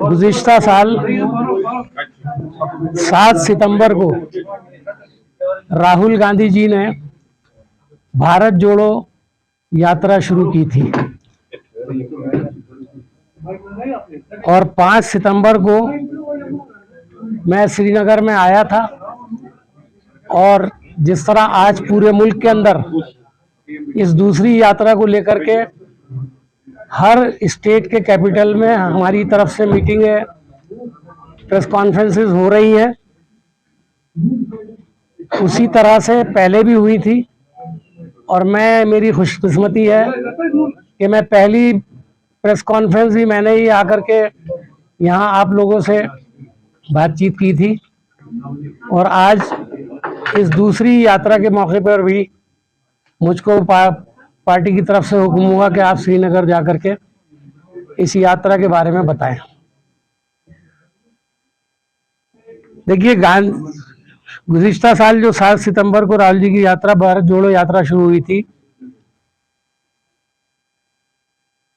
गुज़िश्ता साल 7 सितंबर को राहुल गांधी जी ने भारत जोड़ो यात्रा शुरू की थी और 5 सितंबर को मैं श्रीनगर में आया था। और जिस तरह आज पूरे मुल्क के अंदर इस दूसरी यात्रा को लेकर के हर स्टेट के कैपिटल में हमारी तरफ से मीटिंगें, प्रेस कॉन्फ्रेंसेस हो रही हैं, उसी तरह से पहले भी हुई थी। और मेरी खुशकिस्मती है कि मैं पहली प्रेस कॉन्फ्रेंस भी मैंने ही आकर के यहाँ आप लोगों से बातचीत की थी। और आज इस दूसरी यात्रा के मौके पर भी मुझको पार्टी की तरफ से हुक्म हुआ कि आप श्रीनगर जाकर के इस यात्रा के बारे में बताएं। देखिए, गुज़िश्ता साल जो 7 सितंबर को राहुल जी की यात्रा, भारत जोड़ो यात्रा शुरू हुई थी,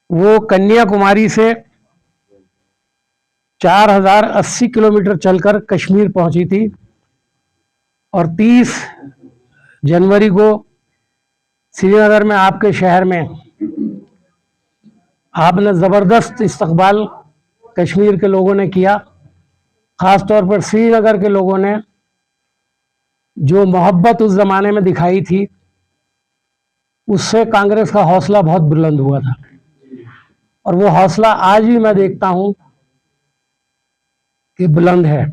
वो कन्याकुमारी से 4080 किलोमीटर चलकर कश्मीर पहुंची थी। और 30 जनवरी को श्रीनगर में आपके शहर में आपने ज़बरदस्त इस्तकबाल कश्मीर के लोगों ने किया। ख़ास तौर पर श्रीनगर के लोगों ने जो मोहब्बत उस ज़माने में दिखाई थी, उससे कांग्रेस का हौसला बहुत बुलंद हुआ था। और वो हौसला आज भी मैं देखता हूं कि बुलंद है।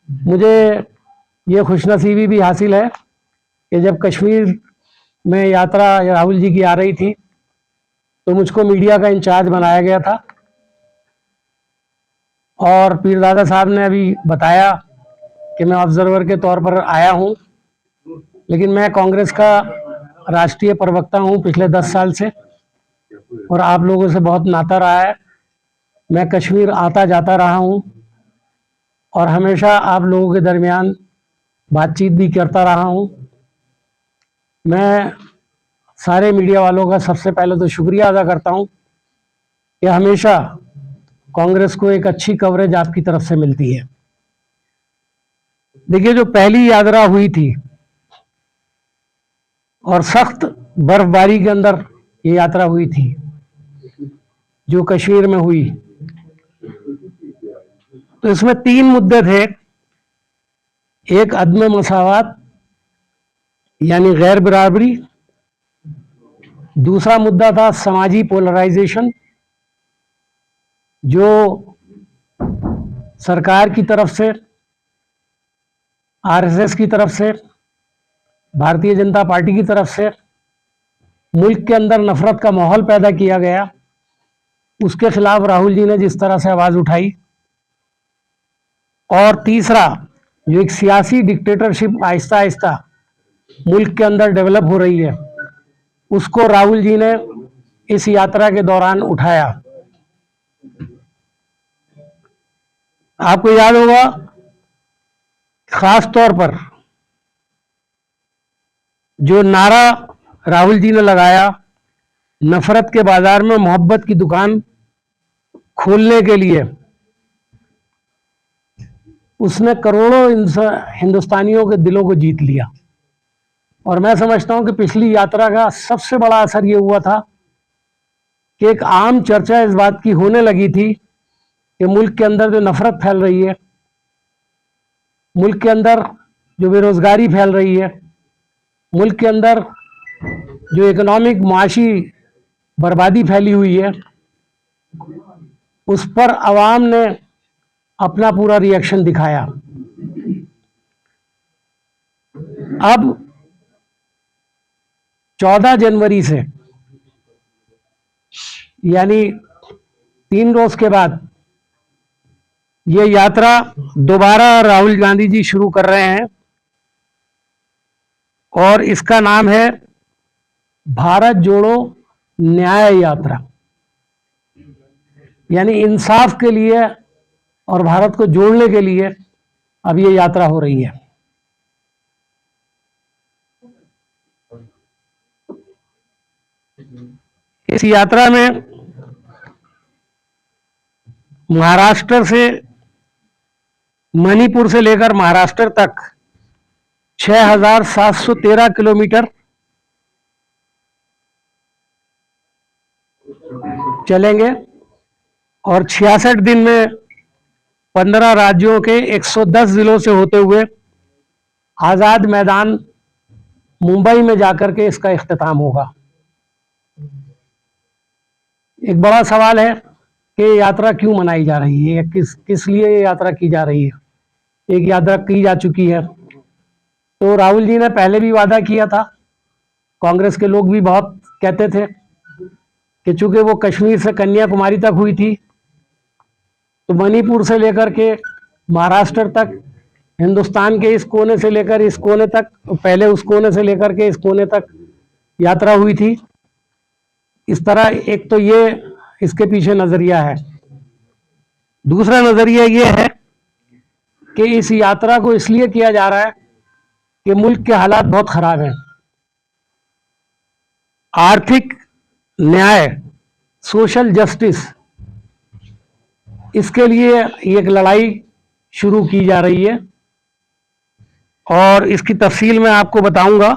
मुझे ये खुशनसीबी भी हासिल है कि जब कश्मीर में यात्रा राहुल जी की आ रही थी तो मुझको मीडिया का इंचार्ज बनाया गया था। और पीरदादा साहब ने अभी बताया कि मैं ऑब्जर्वर के तौर पर आया हूं, लेकिन मैं कांग्रेस का राष्ट्रीय प्रवक्ता हूं पिछले 10 साल से और आप लोगों से बहुत नाता रहा है। मैं कश्मीर आता जाता रहा हूं और हमेशा आप लोगों के दरमियान बातचीत भी करता रहा हूं। मैं सारे मीडिया वालों का सबसे पहले तो शुक्रिया अदा करता हूं कि हमेशा कांग्रेस को एक अच्छी कवरेज आपकी तरफ से मिलती है। देखिए, जो पहली यात्रा हुई थी और सख्त बर्फबारी के अंदर ये यात्रा हुई थी, जो कश्मीर में हुई, तो इसमें 3 मुद्दे थे। एक अदम मसावत यानी गैर बराबरी, दूसरा मुद्दा था समाजी पोलराइजेशन, जो सरकार की तरफ से, आरएसएस की तरफ से, भारतीय जनता पार्टी की तरफ से मुल्क के अंदर नफरत का माहौल पैदा किया गया, उसके खिलाफ राहुल जी ने जिस तरह से आवाज उठाई। और तीसरा, जो एक सियासी डिक्टेटरशिप आहिस्ता आहिस्ता मुल्क के अंदर डेवलप हो रही है, उसको राहुल जी ने इस यात्रा के दौरान उठाया। आपको याद होगा, खास तौर पर जो नारा राहुल जी ने लगाया, नफरत के बाजार में मोहब्बत की दुकान खोलने के लिए, उसने करोड़ों हिंदुस्तानियों के दिलों को जीत लिया। और मैं समझता हूं कि पिछली यात्रा का सबसे बड़ा असर यह हुआ था कि एक आम चर्चा इस बात की होने लगी थी कि मुल्क के अंदर जो नफरत फैल रही है, मुल्क के अंदर जो बेरोजगारी फैल रही है, मुल्क के अंदर जो इकोनॉमिक माशी बर्बादी फैली हुई है, उस पर आवाम ने अपना पूरा रिएक्शन दिखाया। अब 14 जनवरी से, यानी 3 रोज के बाद, ये यात्रा दोबारा राहुल गांधी जी शुरू कर रहे हैं और इसका नाम है भारत जोड़ो न्याय यात्रा, यानी इंसाफ के लिए और भारत को जोड़ने के लिए अब ये यात्रा हो रही है। इस यात्रा में महाराष्ट्र से, मणिपुर से लेकर महाराष्ट्र तक 6,713 किलोमीटर चलेंगे और 66 दिन में 15 राज्यों के 110 जिलों से होते हुए आजाद मैदान मुंबई में जाकर के इसका इख्तिताम होगा। एक बड़ा सवाल है कि यात्रा क्यों मनाई जा रही है, किस लिए ये यात्रा की जा रही है। एक यात्रा की जा चुकी है, तो राहुल जी ने पहले भी वादा किया था, कांग्रेस के लोग भी बहुत कहते थे कि चूंकि वो कश्मीर से कन्याकुमारी तक हुई थी, तो मणिपुर से लेकर के महाराष्ट्र तक, हिंदुस्तान के इस कोने से लेकर इस कोने तक, पहले उस कोने से लेकर के इस कोने तक यात्रा हुई थी। इस तरह एक तो ये इसके पीछे नजरिया है। दूसरा नजरिया ये है कि इस यात्रा को इसलिए किया जा रहा है कि मुल्क के हालात बहुत खराब हैं। आर्थिक न्याय, सोशल जस्टिस, इसके लिए एक लड़ाई शुरू की जा रही है और इसकी तफसील मैं आपको बताऊंगा।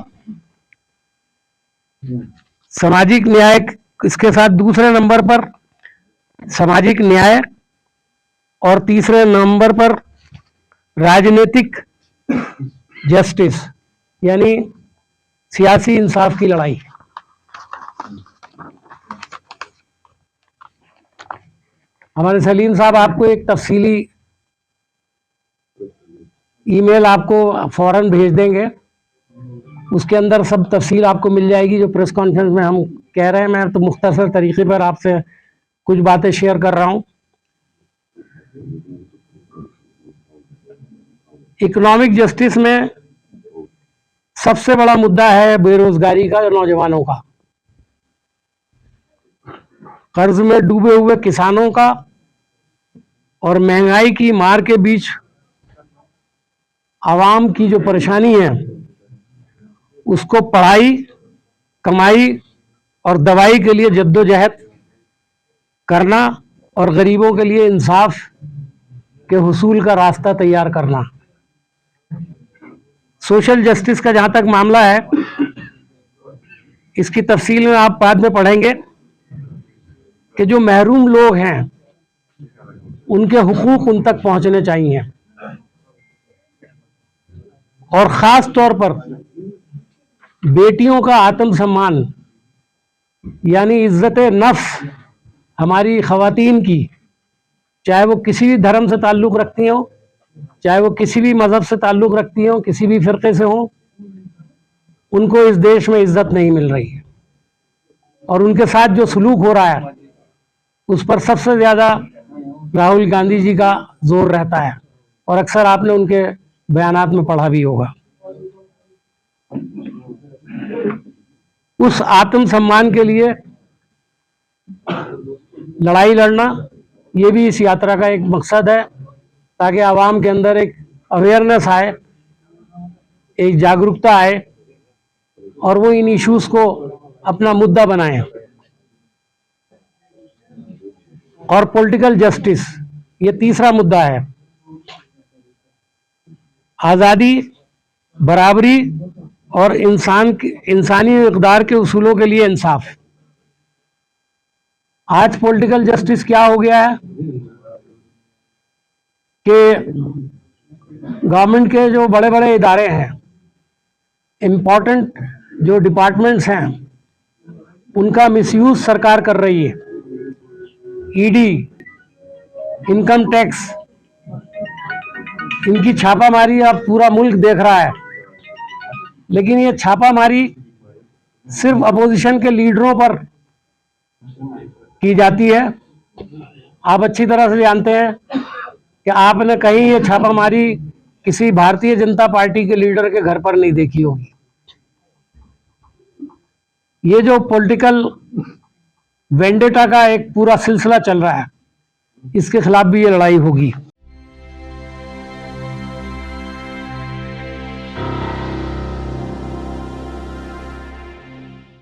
सामाजिक न्याय, इसके साथ दूसरे नंबर पर सामाजिक न्याय और तीसरे नंबर पर राजनीतिक जस्टिस यानी सियासी इंसाफ की लड़ाई। हमारे सलीम साहब आपको एक तफसीली ईमेल आपको फौरन भेज देंगे, उसके अंदर सब तफसील आपको मिल जाएगी जो प्रेस कॉन्फ्रेंस में हम कह रहे हैं। मैं तो मुख्तसर तरीके पर आपसे कुछ बातें शेयर कर रहा हूं। इकोनॉमिक जस्टिस में सबसे बड़ा मुद्दा है बेरोजगारी का, नौजवानों का, कर्ज में डूबे हुए किसानों का और महंगाई की मार के बीच आवाम की जो परेशानी है उसको पढ़ाई, कमाई और दवाई के लिए जद्दोजहद करना और गरीबों के लिए इंसाफ के हुसूल का रास्ता तैयार करना। सोशल जस्टिस का जहां तक मामला है, इसकी तफसील में आप बाद में पढ़ेंगे कि जो महरूम लोग हैं उनके हुकूक उन तक पहुंचने चाहिए और खास तौर पर बेटियों का आत्मसम्मान यानी इज्जत नफ्स हमारी खवातीन की, चाहे वो किसी भी धर्म से ताल्लुक़ रखती हो, चाहे वो किसी भी मज़हब से ताल्लुक़ रखती हो, किसी भी फ़िरक़े से हो, उनको इस देश में इज्जत नहीं मिल रही है और उनके साथ जो सलूक हो रहा है उस पर सबसे ज़्यादा राहुल गांधी जी का जोर रहता है और अक्सर आपने उनके बयानात में पढ़ा भी होगा। उस आत्मसम्मान के लिए लड़ाई लड़ना, ये भी इस यात्रा का एक मकसद है, ताकि आवाम के अंदर एक अवेयरनेस आए, एक जागरूकता आए और वो इन इश्यूज को अपना मुद्दा बनाएं। और पॉलिटिकल जस्टिस, ये तीसरा मुद्दा है। आज़ादी, बराबरी और इंसानी इक़दार के उसूलों के लिए इंसाफ। आज पॉलिटिकल जस्टिस क्या हो गया है कि गवर्नमेंट के जो बड़े बड़े इदारे हैं, इम्पोर्टेंट जो डिपार्टमेंट्स हैं, उनका मिसयूज सरकार कर रही है। ईडी, इनकम टैक्स, इनकी छापामारी अब पूरा मुल्क देख रहा है, लेकिन ये छापामारी सिर्फ अपोजिशन के लीडरों पर की जाती है। आप अच्छी तरह से जानते हैं कि आपने कहीं ये छापामारी किसी भारतीय जनता पार्टी के लीडर के घर पर नहीं देखी होगी। ये जो पॉलिटिकल वेंडेटा का एक पूरा सिलसिला चल रहा है, इसके खिलाफ भी ये लड़ाई होगी।